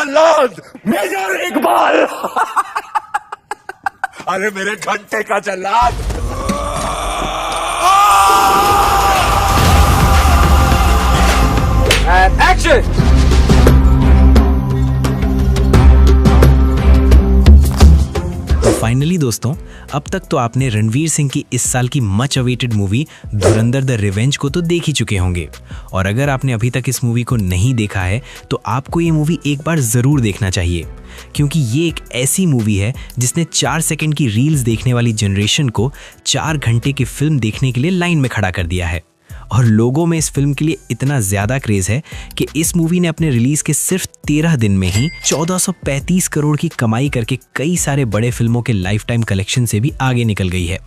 जल्लाद major Iqbal. अरे मेरे घंटे का जल्लाद। एक्शन। तो फाइनली दोस्तों, अब तक तो आपने रणवीर सिंह की इस साल की much awaited movie Dhurandhar the revenge को तो देख ही चुके होंगे। और अगर आपने अभी तक इस मूवी को नहीं देखा है तो आपको ये मूवी एक बार ज़रूर देखना चाहिए, क्योंकि ये एक ऐसी मूवी है जिसने 4 सेकंड की रील्स देखने वाली जनरेशन को 4 घंटे की फिल्म देखने के लिए लाइन में खड़ा कर दिया है। और लोगों में इस फिल्म के लिए इतना ज़्यादा क्रेज़ है कि इस मूवी ने अपने रिलीज़ के सिर्फ 13 दिन में ही 1435 करोड़ की कमाई करके कई सारे बड़े फिल्मों के लाइफ टाइम कलेक्शन से भी आगे निकल गई है।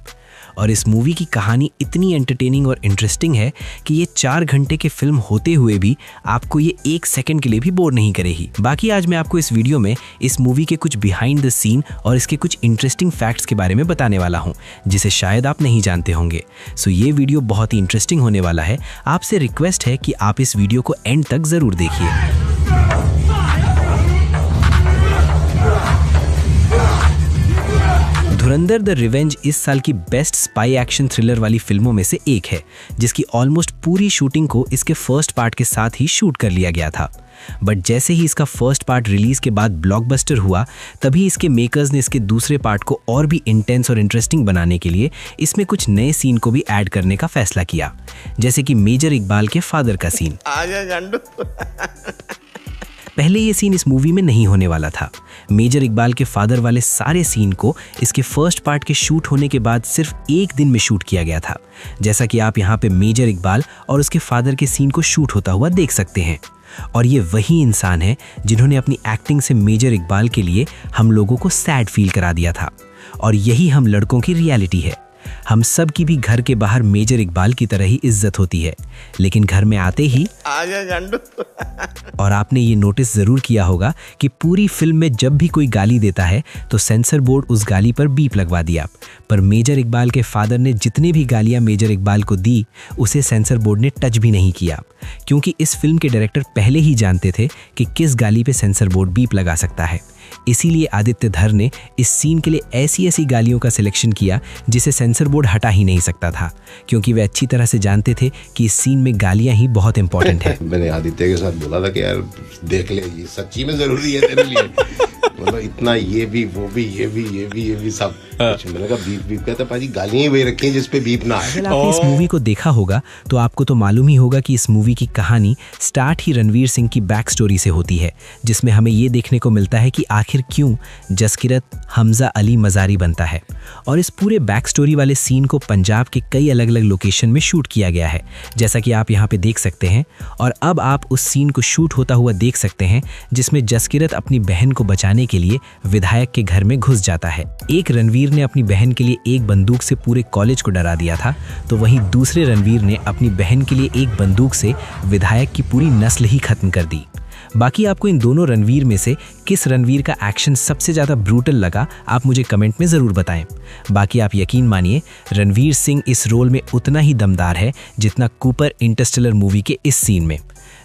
और इस मूवी की कहानी इतनी एंटरटेनिंग और इंटरेस्टिंग है कि ये 4 घंटे की फिल्म होते हुए भी आपको ये 1 सेकंड के लिए भी बोर नहीं करेगी। बाकी आज मैं आपको इस वीडियो में इस मूवी के कुछ बिहाइंड द सीन और इसके कुछ इंटरेस्टिंग फैक्ट्स के बारे में बताने वाला हूँ, जिसे शायद आप नहीं जानते होंगे। सो ये वीडियो बहुत ही इंटरेस्टिंग होने वाला है। आपसे रिक्वेस्ट है कि आप इस वीडियो को एंड तक ज़रूर देखिए। धुरंधर द रिवेंज इस साल की बेस्ट स्पाई एक्शन थ्रिलर वाली फिल्मों में से एक है, जिसकी ऑलमोस्ट पूरी शूटिंग को इसके फर्स्ट पार्ट के साथ ही शूट कर लिया गया था। बट जैसे ही इसका फर्स्ट पार्ट रिलीज के बाद ब्लॉकबस्टर हुआ, तभी इसके मेकर्स ने इसके दूसरे पार्ट को और भी इंटेंस और इंटरेस्टिंग बनाने के लिए इसमें कुछ नए सीन को भी ऐड करने का फैसला किया, जैसे कि मेजर इकबाल के फादर का सीन। पहले ये सीन इस मूवी में नहीं होने वाला था। मेजर इकबाल के फादर वाले सारे सीन को इसके फर्स्ट पार्ट के शूट होने के बाद सिर्फ 1 दिन में शूट किया गया था, जैसा कि आप यहाँ पे मेजर इकबाल और उसके फादर के सीन को शूट होता हुआ देख सकते हैं। और ये वही इंसान है जिन्होंने अपनी एक्टिंग से मेजर इकबाल के लिए हम लोगों को सैड फील करा दिया था। और यही हम लड़कों की रियलिटी है। हम सब की भी घर के बाहर मेजर इकबाल की तरह ही इज्जत होती है, लेकिन घर में आते ही और आपने ये नोटिस जरूर किया होगा कि पूरी फिल्म में जब भी कोई गाली देता है तो सेंसर बोर्ड उस गाली पर बीप लगवा दिया। पर मेजर इकबाल के फादर ने जितने भी गालियां मेजर इकबाल को दी, उसे सेंसर बोर्ड ने टच भी नहीं किया, क्योंकि इस फिल्म के डायरेक्टर पहले ही जानते थे कि किस गाली पे सेंसर बोर्ड बीप लगा सकता है। इसीलिए आदित्य धर ने इस सीन के लिए ऐसी ऐसी गालियों का सिलेक्शन किया जिसे सेंसर बोर्ड हटा ही नहीं सकता था, क्योंकि वे अच्छी तरह से जानते थे कि इस सीन में गालियां ही बहुत इंपॉर्टेंट है। मैंने आदित्य के साथ बोला था कि यार देख ले, ये सच्ची में जरूरी है तेरे लिए। मतलब इतना ये भी वो भी ये भी सब। मैंने कहा बीप बीप कहता पाजी गालियां ही वही रखी हैं जिस पे बीप ना आए। अगर आपने इस मूवी को देखा होगा तो आपको तो मालूम ही होगा कि इस मूवी की कहानी स्टार्ट ही रणवीर सिंह की बैक स्टोरी से होती है, जिसमें हमें ये देखने को मिलता है कि आखिर क्यों जसकिरत हमजा अली मज़ारी बनता है। और इस पूरे बैक स्टोरी वाले सीन को पंजाब के कई अलग अलग लोकेशन में शूट किया गया है, जैसा कि आप यहाँ पे देख सकते हैं। और अब आप उस सीन को शूट होता हुआ देख सकते हैं जिसमें जसकिरत अपनी बहन को बचाने के लिए विधायक के घर में घुस जाता है। एक रणवीर ने अपनी बहन के लिए एक बंदूक से पूरे कॉलेज को डरा दिया था, तो वहीं दूसरे रणवीर ने अपनी बहन के लिए एक बंदूक से विधायक की पूरी नस्ल ही खत्म कर दी। बाकी आपको इन दोनों रणवीर में से किस रणवीर का एक्शन सबसे ज़्यादा ब्रूटल लगा, आप मुझे कमेंट में ज़रूर बताएं। बाकी आप यकीन मानिए, रणवीर सिंह इस रोल में उतना ही दमदार है जितना कूपर इंटरस्टेलर मूवी के इस सीन में।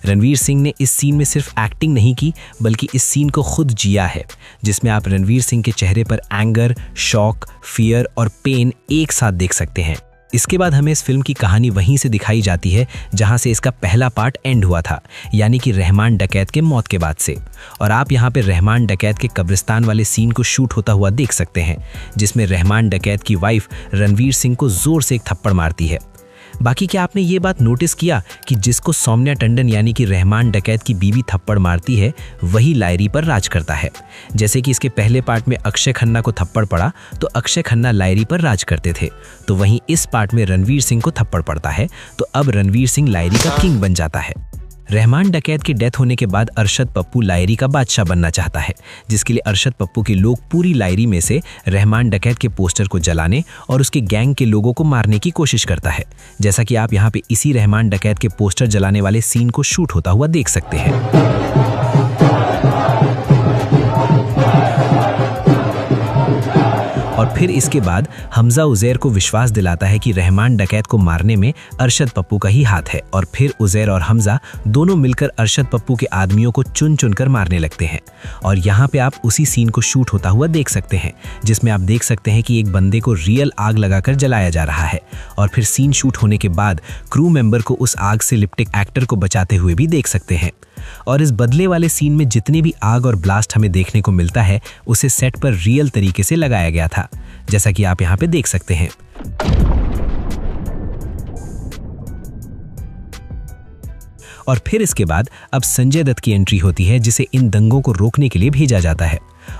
रणवीर सिंह ने इस सीन में सिर्फ एक्टिंग नहीं की, बल्कि इस सीन को खुद जिया है, जिसमें आप रणवीर सिंह के चेहरे पर एंगर, शॉक, फियर और पेन एक साथ देख सकते हैं। इसके बाद हमें इस फिल्म की कहानी वहीं से दिखाई जाती है जहां से इसका पहला पार्ट एंड हुआ था, यानी कि रहमान डकैत के मौत के बाद से। और आप यहां पे रहमान डकैत के कब्रिस्तान वाले सीन को शूट होता हुआ देख सकते हैं, जिसमें रहमान डकैत की वाइफ रणवीर सिंह को जोर से एक थप्पड़ मारती है। बाकी क्या आपने ये बात नोटिस किया कि जिसको सौम्या टंडन यानी कि रहमान डकैत की बीवी थप्पड़ मारती है, वही लायरी पर राज करता है। जैसे कि इसके पहले पार्ट में अक्षय खन्ना को थप्पड़ पड़ा तो अक्षय खन्ना लायरी पर राज करते थे, तो वहीं इस पार्ट में रणवीर सिंह को थप्पड़ पड़ता है तो अब रणवीर सिंह लायरी का किंग बन जाता है। रहमान डकैत की डेथ होने के बाद अरशद पप्पू लायरी का बादशाह बनना चाहता है, जिसके लिए अरशद पप्पू के लोग पूरी लायरी में से रहमान डकैत के पोस्टर को जलाने और उसके गैंग के लोगों को मारने की कोशिश करता है, जैसा कि आप यहाँ पे इसी रहमान डकैत के पोस्टर जलाने वाले सीन को शूट होता हुआ देख सकते हैं। और फिर इसके बाद हमजा उजैर को विश्वास दिलाता है कि रहमान डकैत को मारने में अरशद पप्पू का ही हाथ है, और फिर उजैर और हमजा दोनों मिलकर अरशद पप्पू के आदमियों को चुन चुनकर मारने लगते हैं। और यहाँ पे आप उसी सीन को शूट होता हुआ देख सकते हैं जिसमें आप देख सकते हैं कि एक बंदे को रियल आग लगाकर जलाया जा रहा है, और फिर सीन शूट होने के बाद क्रू मेंबर को उस आग से लिपटे एक्टर को बचाते हुए भी देख सकते हैं। और इस बदले वाले सीन में जितने भी आग और ब्लास्ट हमें देखने को मिलता है उसे सेट पर रियल तरीके से लगाया गया था, जैसा कि आप यहाँ पे देख सकते हैं। और फिर इसके बाद अब संजय दत्त की एंट्री होती है, जिसे इन दंगों को रोकने के लिए भेजा जाता है।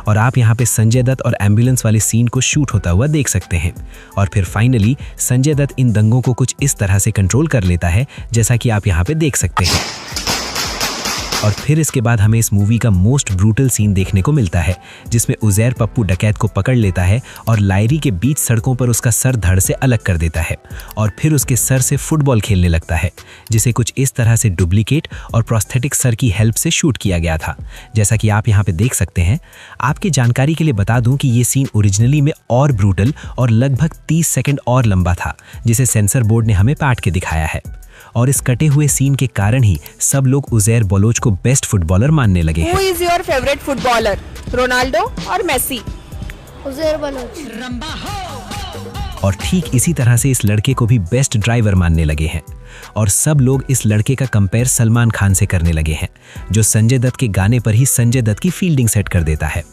और आप यहाँ पे संजय दत्त और एम्बुलेंस वाले सीन को शूट होता हुआ देख सकते हैं। और फिर फाइनली संजय दत्त इन दंगों को कुछ इस तरह से कंट्रोल कर लेता है, जैसा कि आप यहाँ पे देख सकते हैं। और फिर इसके बाद हमें इस मूवी का मोस्ट ब्रूटल सीन देखने को मिलता है, जिसमें उजैर पप्पू डकैत को पकड़ लेता है और लायरी के बीच सड़कों पर उसका सर धड़ से अलग कर देता है, और फिर उसके सर से फुटबॉल खेलने लगता है, जिसे कुछ इस तरह से डुप्लीकेट और प्रोस्थेटिक सर की हेल्प से शूट किया गया था, जैसा कि आप यहाँ पे देख सकते हैं। आपकी जानकारी के लिए बता दूं कि ये सीन ओरिजिनली में और ब्रूटल और लगभग 30 सेकंड और लंबा था, जिसे सेंसर बोर्ड ने हमें काट के दिखाया है। और इस कटे हुए सीन के कारण ही सब लोग उजैर बलोच को बेस्ट फुटबॉलर मानने लगे हैं। Who is your favorite footballer? Ronaldo और मेसी? उजैर बलोच। और ठीक इसी तरह से इस लड़के को भी बेस्ट ड्राइवर मानने लगे हैं। और सब लोग इस लड़के का कंपेयर सलमान खान से करने लगे हैं, जो संजय दत्त के गाने पर ही संजय दत्त की फील्डिंग सेट कर देता है।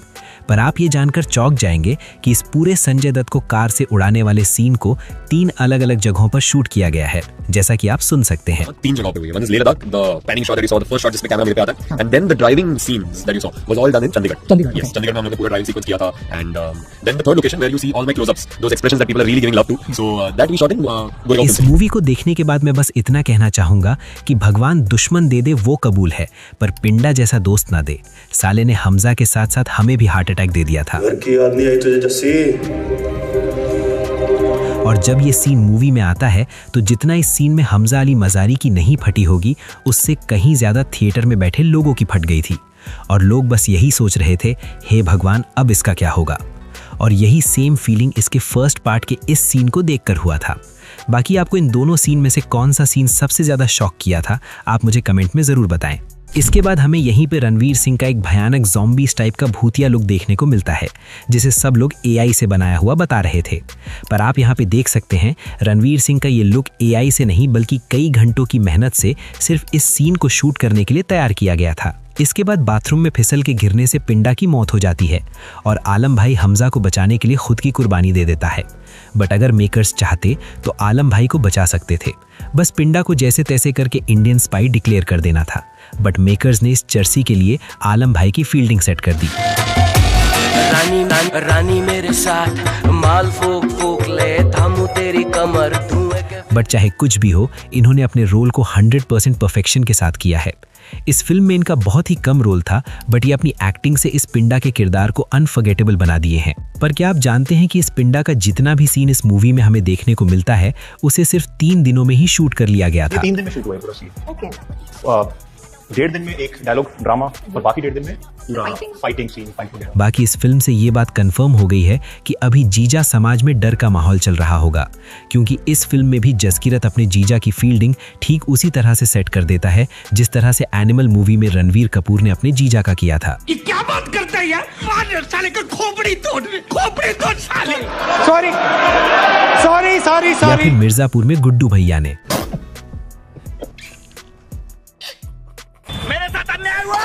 पर आप ये जानकर चौंक जाएंगे कि इस पूरे संजय दत्त को कार से उड़ाने वाले सीन को 3 अलग-अलग जगहों पर शूट किया गया है, जैसा कि आप सुन सकते हैं। 3 जगहों पे हुई है। One is Leh Ladakh, the panning shot that you saw, the first shot जिसमें कैमरा मेरे पे आता है, and then the driving scenes that you saw was all done in Chandigarh. Yes, Chandigarh में हम लोग ने पूरा ड्राइविंग सीक्वेंस किया था, and then the third location where you see all my close-ups, those expressions that people are really giving love to. So that we shot in Goregaon. इस movie को देखने के बाद मैं बस इतना कहना चाहूंगा कि भगवान दुश्मन दे दे वो कबूल है, पर पिंडा जैसा दोस्त ना दे। साले ने हमजा के साथ साथ हमें भी हार्ट अटैक दे दिया था। की याद नहीं आई तुझे जस्सी? और जब ये सीन मूवी में आता है तो जितना इस सीन में हमजा अली मज़ारी की नहीं फटी होगी, उससे कहीं ज्यादा थिएटर में बैठे लोगों की फट गई थी। और लोग बस यही सोच रहे थे, हे भगवान अब इसका क्या होगा। और यही सेम फीलिंग इसके फर्स्ट पार्ट के इस सीन को देखकर हुआ था। बाकी आपको इन दोनों सीन में से कौन सा सीन सबसे ज्यादा शॉक किया था, आप मुझे कमेंट में जरूर बताएं। इसके बाद हमें यहीं पे रणवीर सिंह का एक भयानक ज़ॉम्बीज़ टाइप का भूतिया लुक देखने को मिलता है, जिसे सब लोग एआई से बनाया हुआ बता रहे थे। पर आप यहाँ पे देख सकते हैं रणवीर सिंह का ये लुक एआई से नहीं बल्कि कई घंटों की मेहनत से सिर्फ इस सीन को शूट करने के लिए तैयार किया गया था। इसके बाद बाथरूम में फिसल के गिरने से पिंडा की मौत हो जाती है और आलम भाई हमजा को बचाने के लिए खुद की कुर्बानी दे देता है। बट अगर मेकर्स चाहते तो आलम भाई को बचा सकते थे, बस पिंडा को जैसे तैसे करके इंडियन स्पाई डिक्लेयर कर देना था। बट मेकर्स ने इस जर्सी के लिए आलम भाई की फील्डिंग सेट कर दी। रानी मेरे साथ माल फूक फूक ले, थामू तेरी कमर धुएं के। बट चाहे कुछ भी हो, इन्होंने अपने रोल को 100% परफेक्शन के साथ किया है। इस फिल्म में इनका बहुत ही कम रोल था, बट ये अपनी एक्टिंग से इस पिंडा के किरदार को अनफॉरगेटेबल बना दिए हैं। पर क्या आप जानते हैं कि इस पिंडा का जितना भी सीन इस मूवी में हमें देखने को मिलता है, उसे सिर्फ 3 दिनों में ही शूट कर लिया गया था। 3 दिन में शूट हुआ है पूरा सीन। ओके। 1.5 दिन में एक डायलॉग ड्रामा और बाकी 1.5 दिन में फाइटिंग सीन फाइट हो गया। बाकी इस फिल्म से ये बात कंफर्म हो गई है कि अभी जीजा समाज में डर का माहौल चल रहा होगा, क्योंकि इस फिल्म में भी जसकीरत अपने जीजा की फील्डिंग ठीक उसी तरह से सेट कर देता है जिस तरह से एनिमल मूवी में रणवीर कपूर ने अपने जीजा का किया था। ये क्या बात करता है यार? मार साले का खोपड़ी तोड़ साले। सॉरी। या फिर मिर्जापुर में गुड्डू भैया ने। मेरे साथ अन्याय हुआ।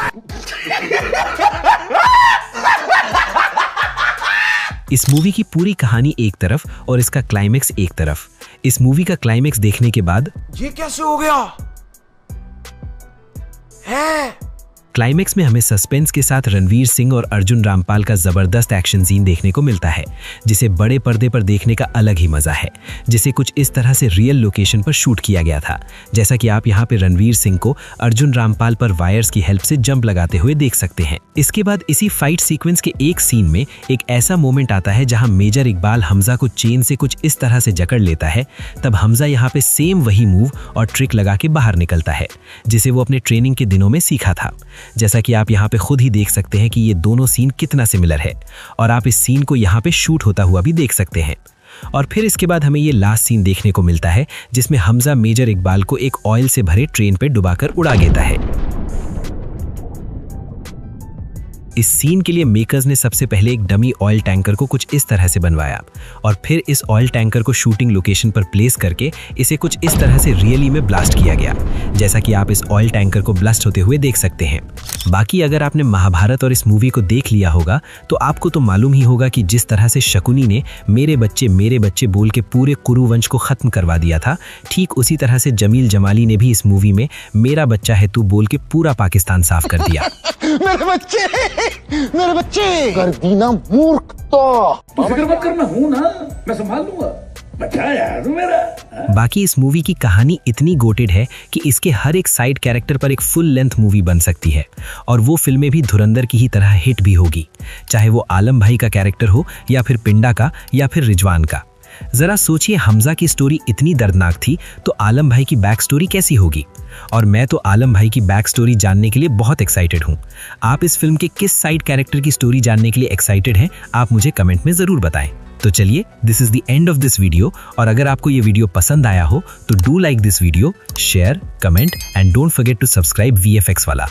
इस मूवी की पूरी कहानी एक तरफ और इसका क्लाइमेक्स एक तरफ। इस मूवी का क्लाइमेक्स देखने के बाद ये कैसे हो गया है? क्लाइमेक्स में हमें सस्पेंस के साथ रणवीर सिंह और अर्जुन रामपाल का जबरदस्त एक्शन सीन देखने को मिलता है, जिसे बड़े पर्दे पर देखने का अलग ही मजा है, जिसे कुछ इस तरह से रियल लोकेशन पर शूट किया गया था, जैसा कि आप यहाँ पे रणवीर सिंह को अर्जुन रामपाल पर वायर्स की हेल्प से जंप लगाते हुए देख सकते हैं। इसके बाद इसी फाइट सीक्वेंस के एक सीन में एक ऐसा मोमेंट आता है जहाँ मेजर इकबाल हमजा को चेन से कुछ इस तरह से जकड़ लेता है। तब हमजा यहाँ पे सेम वही मूव और ट्रिक लगा के बाहर निकलता है, जिसे वो अपने ट्रेनिंग के दिनों में सीखा था। जैसा कि आप यहाँ पे खुद ही देख सकते हैं कि ये दोनों सीन कितना सिमिलर है, और आप इस सीन को यहाँ पे शूट होता हुआ भी देख सकते हैं। और फिर इसके बाद हमें ये लास्ट सीन देखने को मिलता है जिसमें हमजा मेजर इकबाल को एक ऑयल से भरे ट्रेन पे डुबाकर उड़ा देता है। इस सीन के लिए मेकर्स ने सबसे पहले एक डमी ऑयल टैंकर को कुछ इस तरह से बनवाया और फिर इस ऑयल टैंकर को शूटिंग लोकेशन पर प्लेस करके इसे कुछ इस तरह से रियली में ब्लास्ट किया गया, जैसा कि आप इस ऑयल टैंकर को ब्लास्ट होते हुए देख सकते हैं। बाकी अगर आपने महाभारत और इस मूवी को देख लिया होगा तो आपको तो मालूम ही होगा कि जिस तरह से शकुनी ने मेरे बच्चे बोल के पूरे कुरु वंश को खत्म करवा दिया था, ठीक उसी तरह से जमील जमाली ने भी इस मूवी में मेरा बच्चा है तू बोल के पूरा पाकिस्तान साफ कर दिया। मेरे बच्चे कर दी ना मूर्ख। तो फिक्र मत करना, हूं ना, मैं संभाल लूंगा, बच्चा यार तू मेरा। बाकी इस मूवी की कहानी इतनी गोटेड है कि इसके हर एक साइड कैरेक्टर पर एक फुल लेंथ मूवी बन सकती है और वो फिल्में भी धुरंधर की ही तरह हिट भी होगी, चाहे वो आलम भाई का कैरेक्टर हो या फिर पिंडा का या फिर रिजवान का। जरा सोचिए, हमजा की स्टोरी इतनी दर्दनाक थी तो आलम भाई की बैक स्टोरी कैसी होगी। और मैं तो आलम भाई की बैक स्टोरी जानने के लिए बहुत एक्साइटेड हूँ। आप इस फिल्म के किस साइड कैरेक्टर की स्टोरी जानने के लिए एक्साइटेड हैं, आप मुझे कमेंट में जरूर बताएं। तो चलिए, this is the end of this video, और अगर आपको ये वीडियो पसंद आया हो तो do like this video, share, comment and don't forget to subscribe VFX वाला।